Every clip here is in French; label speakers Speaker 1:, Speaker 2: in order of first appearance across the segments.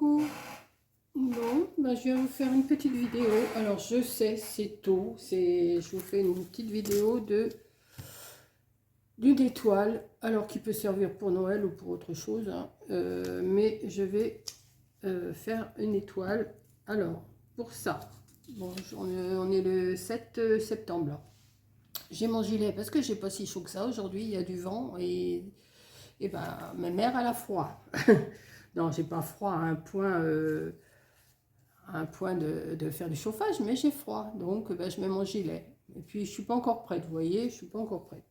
Speaker 1: coucou. Bon, bah, je viens vous faire une petite vidéo. Alors je sais, c'est tôt, je vous fais une petite vidéo d'une étoile, alors qui peut servir pour Noël ou pour autre chose, hein. Mais je vais faire une étoile. Alors, pour ça, bon, on est le 7 septembre là. J'ai mon gilet parce que j'ai pas si chaud que ça aujourd'hui, il y a du vent et ben ma mère elle a froid. Non, j'ai pas froid à un point de faire du chauffage, mais j'ai froid, donc ben, je mets mon gilet. Et puis je suis pas encore prête, vous voyez, je suis pas encore prête.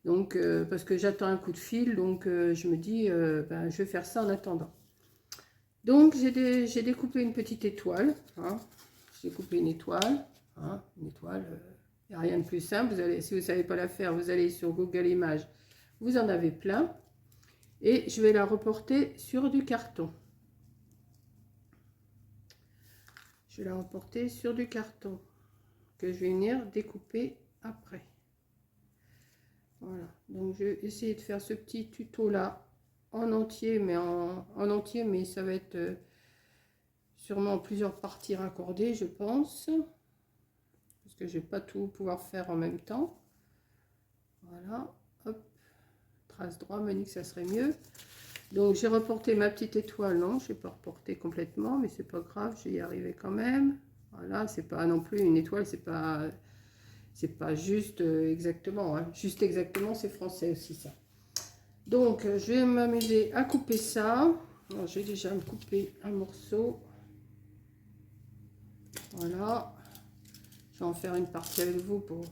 Speaker 1: Donc parce que j'attends un coup de fil, donc je me dis ben, je vais faire ça en attendant. Donc j'ai découpé une petite étoile, hein. J'ai découpé une étoile, hein, une étoile. Il n'y a rien de plus simple. Vous allez, si vous ne savez pas la faire, vous allez sur Google Images, vous en avez plein. Et je vais la reporter sur du carton. Je vais la reporter sur du carton que je vais venir découper après. Voilà, donc je vais essayer de faire ce petit tuto là en entier, mais en entier, mais ça va être sûrement plusieurs parties raccordées, je pense, parce que je vais pas tout pouvoir faire en même temps. Voilà, hop, trace droit, me dit que ça serait mieux. Donc j'ai reporté ma petite étoile, non, je n'ai pas reporté complètement, mais c'est pas grave, je vais y arriver quand même. Voilà, c'est pas non plus une étoile, c'est pas juste exactement, hein. Juste exactement, c'est français aussi ça. Donc je vais m'amuser à couper ça. Alors, je vais déjà me couper un morceau. Voilà, je vais en faire une partie avec vous pour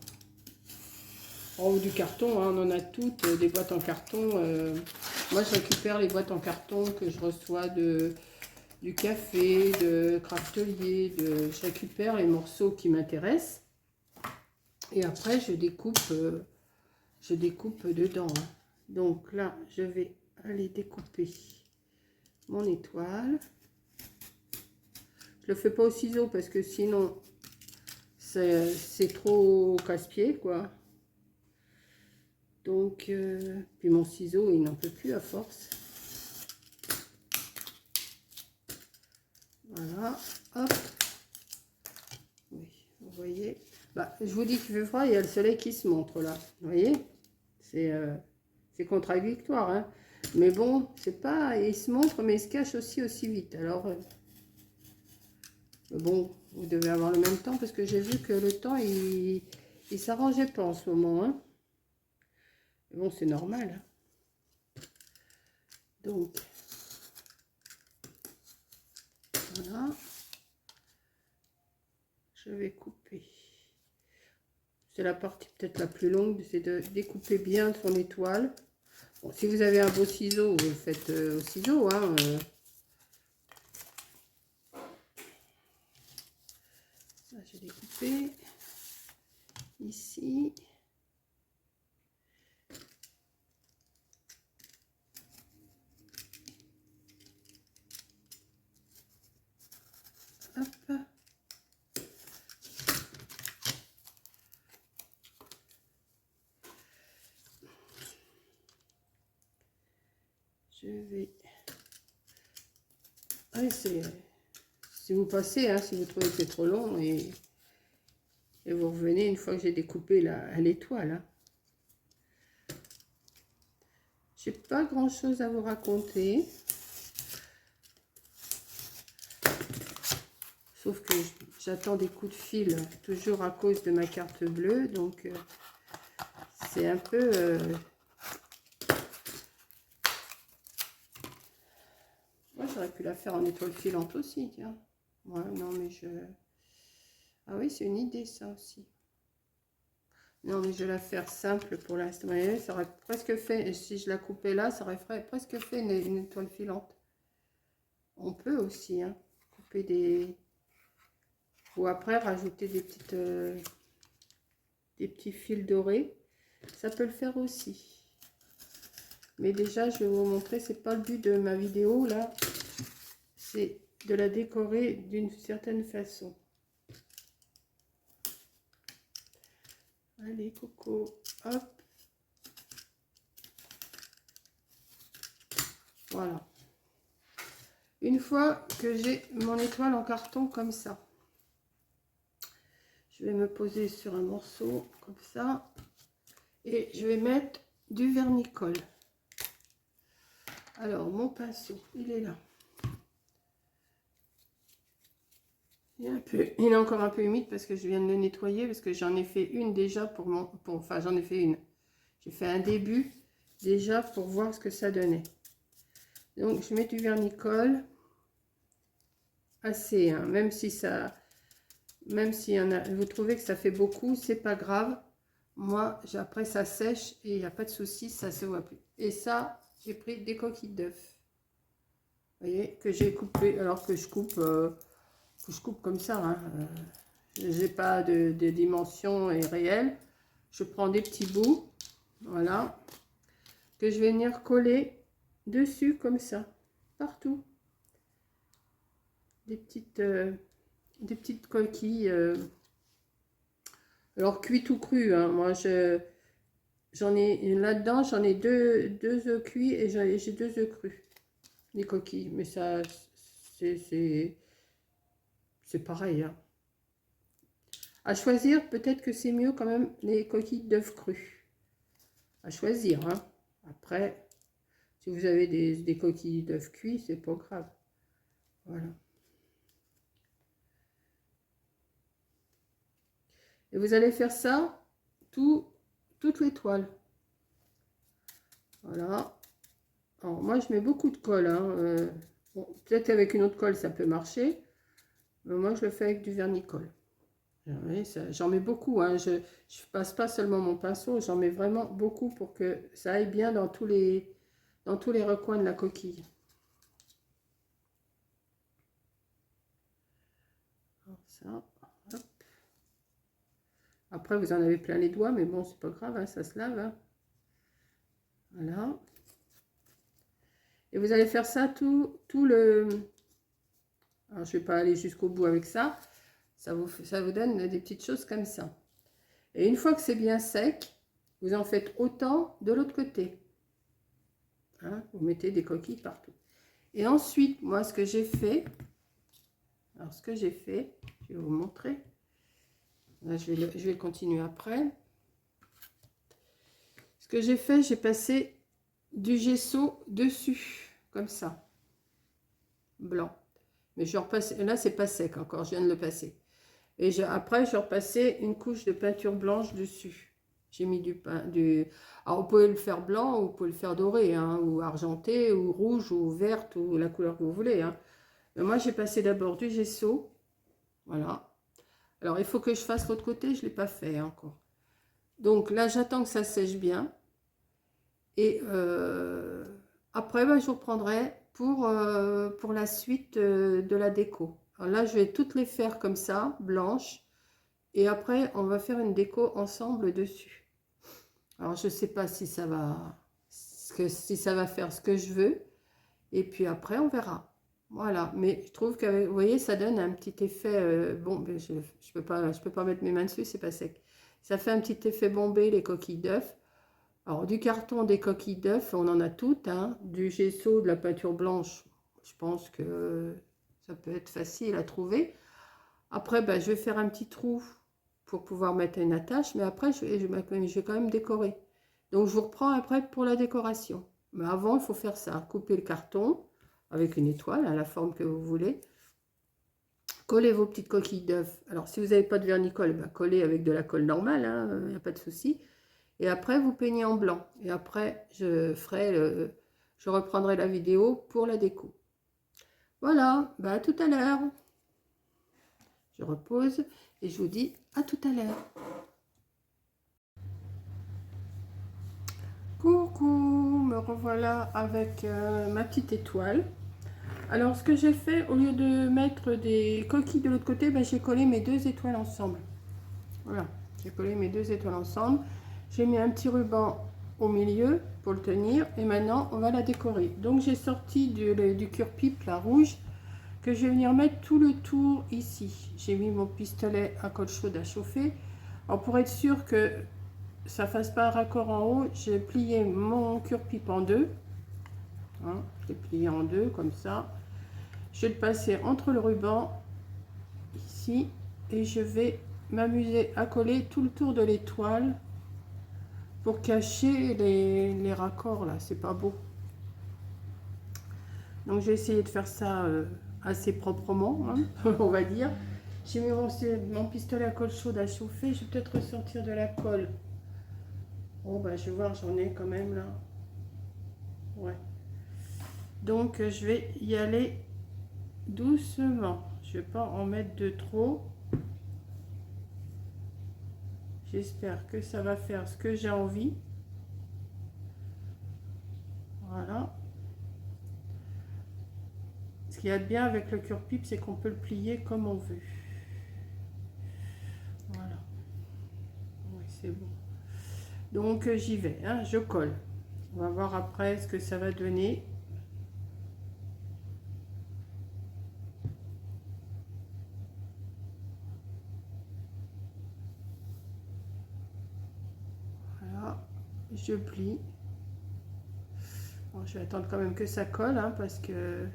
Speaker 1: en haut du carton, hein, on en a toutes, des boîtes en carton. Moi je récupère les boîtes en carton que je reçois du café, de Craftelier, je récupère les morceaux qui m'intéressent et après je découpe dedans, hein. Donc là je vais aller découper mon étoile. Je le fais pas au ciseau parce que sinon c'est trop casse-pied quoi. Donc puis mon ciseau il n'en peut plus à force. Voilà, hop. Oui, vous voyez. Bah, je vous dis qu'il fait froid, il y a le soleil qui se montre là. Vous voyez, c'est contradictoire, hein. Mais bon, c'est pas, il se montre, mais il se cache aussi vite. Alors, bon, vous devez avoir le même temps parce que j'ai vu que le temps, il s'arrangeait pas en ce moment, hein. Mais bon, c'est normal, hein. Donc, voilà. Je vais couper. C'est la partie peut-être la plus longue, c'est de découper bien son étoile. Bon, si vous avez un beau ciseau, vous le faites au ciseau, hein. Ça, j'ai découpé ici. Hop. Je vais... Allez, si vous passez, hein, si vous trouvez que c'est trop long, et vous revenez une fois que j'ai découpé l'étoile, hein. J'ai pas grand chose à vous raconter, sauf que j'attends des coups de fil toujours à cause de ma carte bleue, donc c'est un peu moi j'aurais pu la faire en étoile filante aussi, tiens. Ouais, non mais ah oui, c'est une idée ça aussi. Non, mais je vais la faire simple pour l'instant. Ça aurait presque fait, si je la coupais là, ça aurait presque fait une étoile filante. On peut aussi, hein, couper des... Ou après, rajouter des petits fils dorés. Ça peut le faire aussi. Mais déjà, je vais vous montrer, c'est pas le but de ma vidéo, là. C'est de la décorer d'une certaine façon. Allez, Coco, hop. Voilà. Une fois que j'ai mon étoile en carton comme ça, je vais me poser sur un morceau comme ça et je vais mettre du vernicole. Alors, mon pinceau, il est là. Il est encore un peu humide parce que je viens de le nettoyer, parce que j'en ai fait une déjà enfin, j'en ai fait une. J'ai fait un début déjà pour voir ce que ça donnait. Donc, je mets du vernicole assez, hein, même si vous trouvez que ça fait beaucoup, c'est pas grave. Moi, après ça sèche et il n'y a pas de souci, ça se voit plus. Et ça, j'ai pris des coquilles d'œufs. Vous voyez, que j'ai coupé, alors que je coupe comme ça. Hein. J'ai pas de dimension réelle. Je prends des petits bouts, voilà, que je vais venir coller dessus comme ça, partout. Des petites coquilles. Alors cuites ou crues, hein. Moi j'en ai là-dedans, j'en ai deux œufs cuits et j'ai 2 œufs crus, les coquilles. Mais ça, c'est pareil. Hein. À choisir, peut-être que c'est mieux quand même les coquilles d'œufs crus. À choisir. Hein. Après, si vous avez des coquilles d'œufs cuits, c'est pas grave. Voilà. Et vous allez faire ça toute l'étoile. Voilà. Alors, moi, je mets beaucoup de colle. Hein. Bon, peut-être avec une autre colle, ça peut marcher. Mais moi, je le fais avec du vernicole. J'en mets beaucoup. Hein. Je ne passe pas seulement mon pinceau, j'en mets vraiment beaucoup pour que ça aille bien dans tous les recoins de la coquille. Alors, ça, hop. Après, vous en avez plein les doigts, mais bon, c'est pas grave, hein, ça se lave. Hein. Voilà. Et vous allez faire ça tout le... Alors, je ne vais pas aller jusqu'au bout avec ça. Ça vous donne des petites choses comme ça. Et une fois que c'est bien sec, vous en faites autant de l'autre côté. Hein, vous mettez des coquilles partout. Et ensuite, moi, ce que j'ai fait... Alors, ce que j'ai fait, je vais vous montrer. Là, je vais le continuer après. Ce que j'ai fait, j'ai passé du gesso dessus, comme ça, blanc. Mais je repasse, là, c'est pas sec encore, je viens de le passer. Et après, je repassais une couche de peinture blanche dessus. J'ai mis Alors, vous pouvez le faire blanc, ou vous pouvez le faire doré, hein, ou argenté, ou rouge, ou verte, ou la couleur que vous voulez. Hein. Mais moi, j'ai passé d'abord du gesso. Voilà. Alors, il faut que je fasse l'autre côté, je ne l'ai pas fait encore. Donc là, j'attends que ça sèche bien. Et après, je vous reprendrai pour la suite de la déco. Alors là, je vais toutes les faire comme ça, blanches. Et après, on va faire une déco ensemble dessus. Alors, je ne sais pas si ça va faire ce que je veux. Et puis après, on verra. Voilà. Mais je trouve que, vous voyez, ça donne un petit effet... bon, je ne peux pas mettre mes mains dessus, c'est pas sec. Ça fait un petit effet bombé, les coquilles d'œufs. Alors, du carton, des coquilles d'œufs, on en a toutes. Hein. Du gesso, de la peinture blanche, je pense que ça peut être facile à trouver. Après, je vais faire un petit trou pour pouvoir mettre une attache. Mais après, je vais quand même décorer. Donc, je vous reprends après pour la décoration. Mais avant, il faut faire ça. Couper le carton avec une étoile, à la forme que vous voulez. Collez vos petites coquilles d'œufs. Alors, si vous n'avez pas de vernicole, collez avec de la colle normale. Il n'y a pas de souci. Et après, vous peignez en blanc. Et après, je reprendrai la vidéo pour la déco. Voilà, à tout à l'heure. Je repose et je vous dis à tout à l'heure. Coucou, me revoilà avec ma petite étoile. Alors, ce que j'ai fait, au lieu de mettre des coquilles de l'autre côté, j'ai collé mes 2 étoiles ensemble. Voilà, j'ai collé mes 2 étoiles ensemble. J'ai mis un petit ruban au milieu pour le tenir et maintenant on va la décorer. Donc j'ai sorti du cure-pipe, la rouge, que je vais venir mettre tout le tour ici. J'ai mis mon pistolet à colle chaude à chauffer. Alors pour être sûr que ça ne fasse pas un raccord en haut, j'ai plié mon cure-pipe en 2. Hein, je l'ai plié en 2 comme ça. Je vais le passer entre le ruban ici et je vais m'amuser à coller tout le tour de l'étoile pour cacher les raccords là, c'est pas beau. Donc je vais essayer de faire ça assez proprement, hein, on va dire. J'ai mis mon pistolet à colle chaude à chauffer, je vais peut-être ressortir de la colle. Oh bah je vais voir, j'en ai quand même là. Ouais. Donc je vais y aller doucement. Je vais pas en mettre de trop. J'espère que ça va faire ce que j'ai envie. Voilà. Ce qu'il y a de bien avec le cure-pipe, c'est qu'on peut le plier comme on veut. Voilà. Oui, c'est bon. Donc j'y vais, hein, je colle. On va voir après ce que ça va donner. Voilà, je plie. Bon, je vais attendre quand même que ça colle, hein, parce que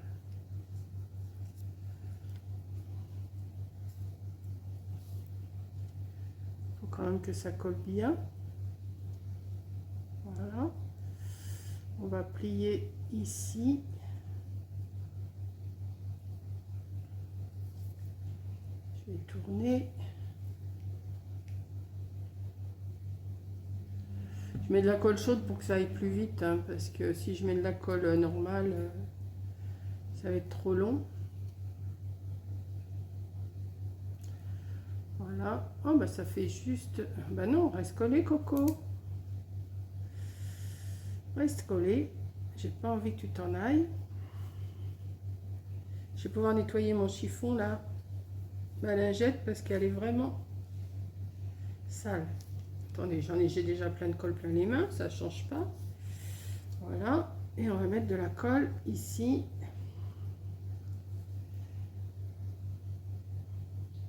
Speaker 1: faut quand même que ça colle bien. Voilà. On va plier ici. Je vais tourner. Je mets de la colle chaude pour que ça aille plus vite, hein, parce que si je mets de la colle normale, ça va être trop long. Voilà. Oh bah ça fait juste... Bah non, reste collé Coco. Reste collé. J'ai pas envie que tu t'en ailles. Je vais pouvoir nettoyer mon chiffon là, ma lingette, parce qu'elle est vraiment sale. Attendez, j'ai déjà plein de colle plein les mains, ça change pas. Voilà, et on va mettre de la colle ici.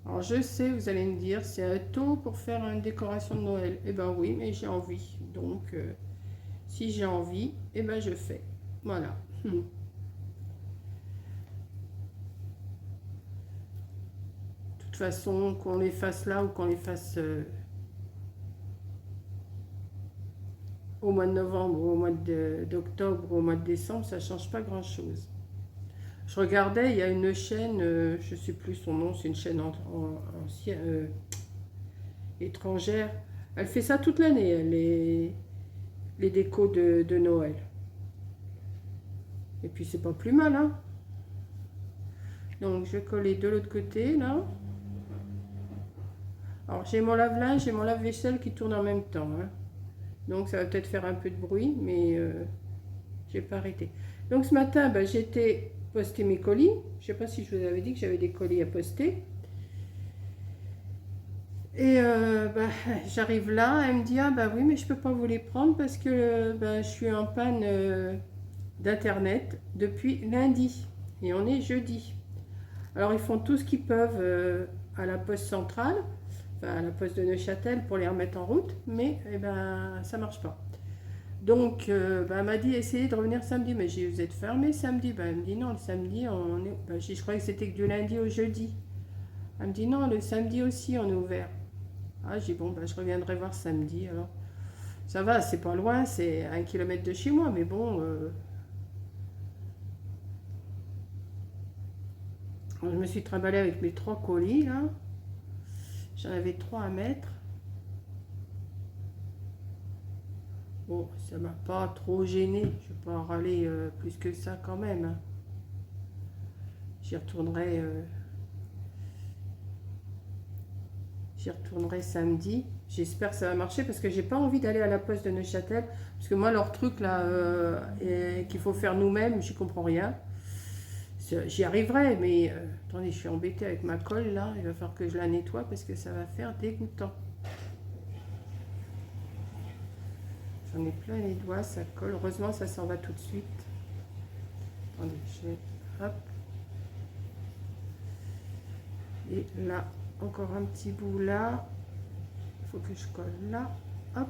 Speaker 1: Alors je sais, vous allez me dire, c'est un tôt pour faire une décoration de Noël. Eh ben oui, mais j'ai envie. Donc, si j'ai envie, eh ben je fais. Voilà. De toute façon, qu'on les fasse là ou qu'on les fasse au mois de novembre, ou au mois d'octobre, ou au mois de décembre, ça change pas grand-chose. Je regardais, il y a une chaîne, je ne sais plus son nom, c'est une chaîne ancienne, étrangère. Elle fait ça toute l'année, les décos de Noël. Et puis c'est pas plus mal, hein. Donc je vais coller de l'autre côté, là. Alors j'ai mon lave-linge et mon lave-vaisselle qui tournent en même temps, hein. Donc ça va peut-être faire un peu de bruit, mais j'ai pas arrêté. Donc ce matin, ben, j'étais posté mes colis. Je sais pas si je vous avais dit que j'avais des colis à poster. Et bah, j'arrive là, elle me dit ah bah oui mais je peux pas vous les prendre parce que bah, je suis en panne d'internet depuis lundi et on est jeudi. Alors ils font tout ce qu'ils peuvent à la poste centrale, enfin à la poste de Neuchâtel pour les remettre en route, mais eh ben ça marche pas. Donc bah, elle m'a dit essayez de revenir samedi, mais j'ai dit vous êtes fermé samedi. Bah, elle me dit non le samedi on est. Bah, je croyais que c'était que du lundi au jeudi. Elle me dit non le samedi aussi on est ouvert. Ah, j'ai dit, bon, ben, je reviendrai voir samedi. Alors, ça va, c'est pas loin, c'est 1 kilomètre de chez moi, mais bon, je me suis trimballée avec mes 3 colis, là. J'en avais 3 à mettre. Bon, ça m'a pas trop gêné. Je vais pas en râler plus que ça quand même, hein. J'y retournerai, j'y retournerai samedi. J'espère que ça va marcher parce que j'ai pas envie d'aller à la poste de Neuchâtel. Parce que moi, leur truc là, qu'il faut faire nous-mêmes, j'y comprends rien. J'y arriverai, mais attendez, je suis embêtée avec ma colle là. Il va falloir que je la nettoie parce que ça va faire dégoûtant. J'en ai plein les doigts, ça colle. Heureusement, ça s'en va tout de suite. Attendez, je vais. Hop. Et là, encore un petit bout là. Il faut que je colle là. Hop.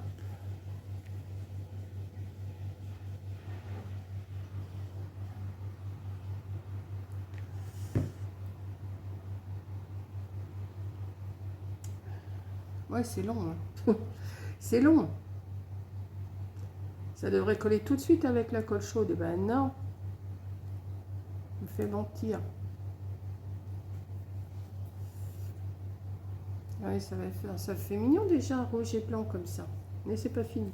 Speaker 1: Ouais, c'est long. Hein. C'est long. Ça devrait coller tout de suite avec la colle chaude. Et ben non. Il me fait mentir. Ouais, ça va faire. Ça fait mignon déjà, rouge et blanc comme ça. Mais c'est pas fini.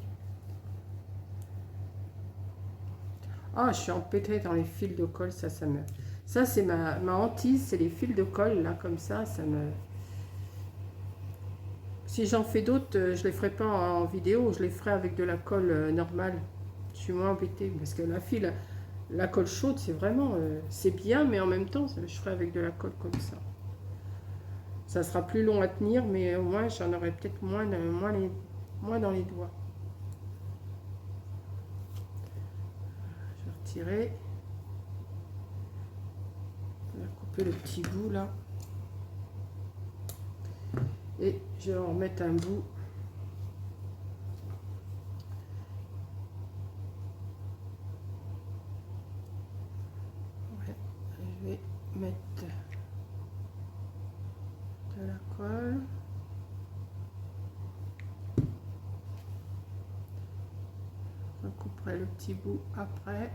Speaker 1: Ah, je suis empêtrée dans les fils de colle, ça me... Ça, c'est ma hantise, c'est les fils de colle, là, comme ça me... Si j'en fais d'autres, je les ferai pas en vidéo, je les ferai avec de la colle normale. Je suis moins embêtée, parce que la colle chaude, c'est vraiment... c'est bien, mais en même temps, je ferai avec de la colle comme ça. Ça sera plus long à tenir, mais au moins, j'en aurai peut-être moins dans les doigts. Je vais retirer. On va couper le petit bout, là. Et je vais en remettre un bout. Ouais, je vais mettre de la colle. Je couperai le petit bout après.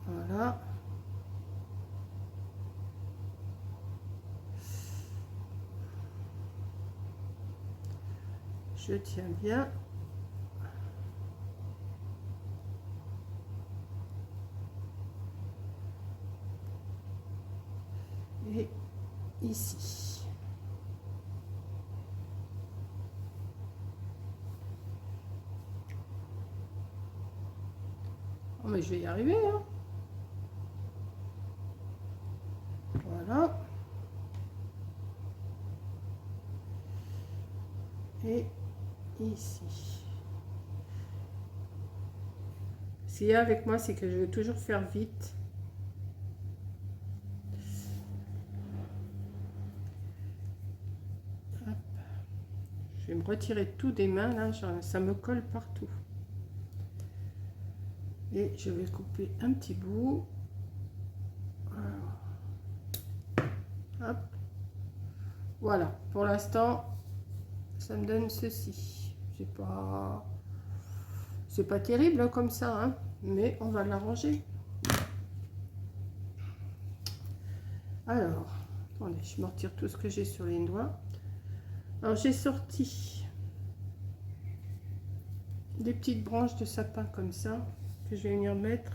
Speaker 1: Voilà. Je tiens bien. Et ici. Oh, mais je vais y arriver, hein. Voilà. Et ici. Ce qu'il y a avec moi, c'est que je veux toujours faire vite. Hop. Je vais me retirer tout des mains, là, ça me colle partout. Et je vais couper un petit bout. Hop. Voilà, pour l'instant, ça me donne ceci. C'est pas terrible hein, comme ça, hein, mais on va l'arranger. Alors, attendez, je me retire tout ce que j'ai sur les doigts. Alors, j'ai sorti des petites branches de sapin comme ça, que je vais venir mettre.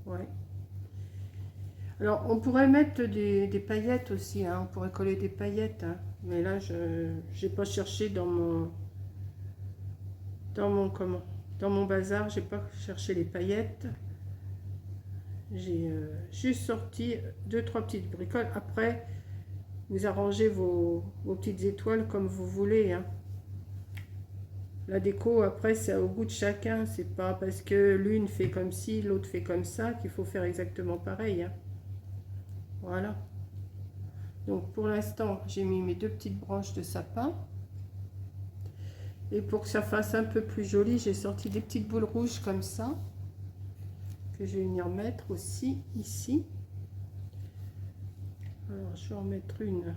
Speaker 1: Ouais. Alors, on pourrait mettre des paillettes aussi, hein, on pourrait coller des paillettes, hein, mais là, je n'ai pas cherché dans mon bazar, j'ai pas cherché les paillettes. J'ai juste sorti 2-3 petites bricoles. Après, vous arrangez vos petites étoiles comme vous voulez, hein. La déco, après, c'est au goût de chacun. C'est pas parce que l'une fait comme ci, l'autre fait comme ça qu'il faut faire exactement pareil, hein. Voilà. Donc, pour l'instant, j'ai mis mes 2 petites branches de sapin. Et pour que ça fasse un peu plus joli, j'ai sorti des petites boules rouges comme ça, que je vais venir mettre aussi ici. Alors, je vais en mettre une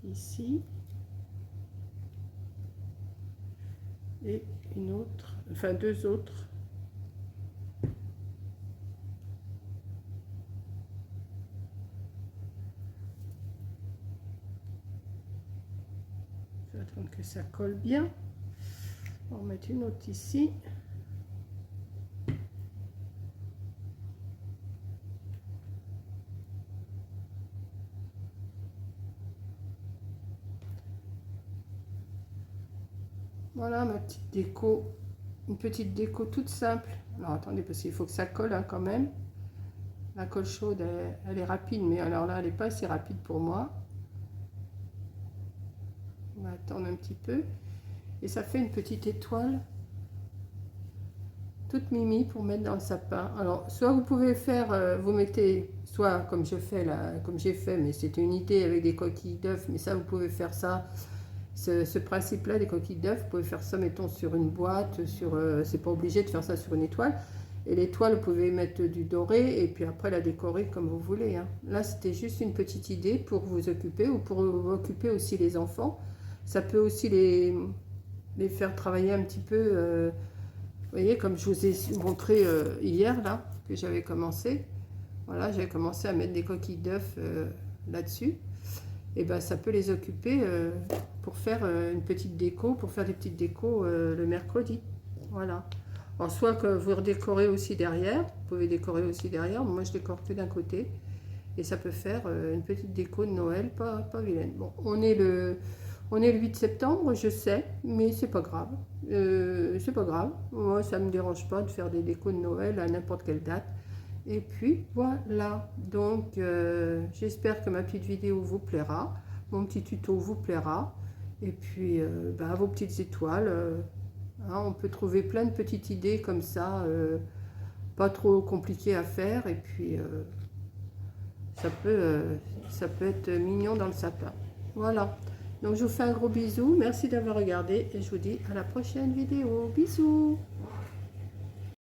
Speaker 1: ici et une autre, enfin 2 autres. Je vais attendre que ça colle bien. On va mettre une autre ici. Voilà ma petite déco, une petite déco toute simple. Alors attendez, parce qu'il faut que ça colle hein, quand même. La colle chaude, elle est rapide, mais alors là, elle n'est pas assez rapide pour moi. On va attendre un petit peu. Et ça fait une petite étoile toute mimi pour mettre dans le sapin. Alors, soit vous pouvez faire, vous mettez, soit comme je fais là, comme j'ai fait, mais c'était une idée avec des coquilles d'œufs, mais ça, vous pouvez faire ça ce principe-là des coquilles d'œufs, vous pouvez faire ça, mettons, sur une boîte, sur, c'est pas obligé de faire ça sur une étoile. Et l'étoile, vous pouvez mettre du doré et puis après la décorer comme vous voulez. Hein. Là, c'était juste une petite idée pour vous occuper ou pour occuper aussi les enfants. Ça peut aussi les faire travailler un petit peu. Vous voyez, comme je vous ai montré hier, là, que j'avais commencé. Voilà, j'avais commencé à mettre des coquilles d'œufs là-dessus. Et ben, ça peut les occuper pour faire une petite déco, pour faire des petites décos le mercredi. Voilà. Alors, soit que vous redécorez aussi derrière, vous pouvez décorer aussi derrière, moi je décore que d'un côté, et ça peut faire une petite déco de Noël, pas vilaine. Bon, on est le 8 septembre, je sais, mais c'est pas grave. C'est pas grave, moi ça me dérange pas de faire des décos de Noël à n'importe quelle date. Et puis voilà, donc j'espère que ma petite vidéo vous plaira, mon petit tuto vous plaira, et puis vos petites étoiles. Hein, on peut trouver plein de petites idées comme ça, pas trop compliquées à faire, et puis ça peut être mignon dans le sapin. Voilà, donc je vous fais un gros bisou, merci d'avoir regardé, et je vous dis à la prochaine vidéo. Bisous!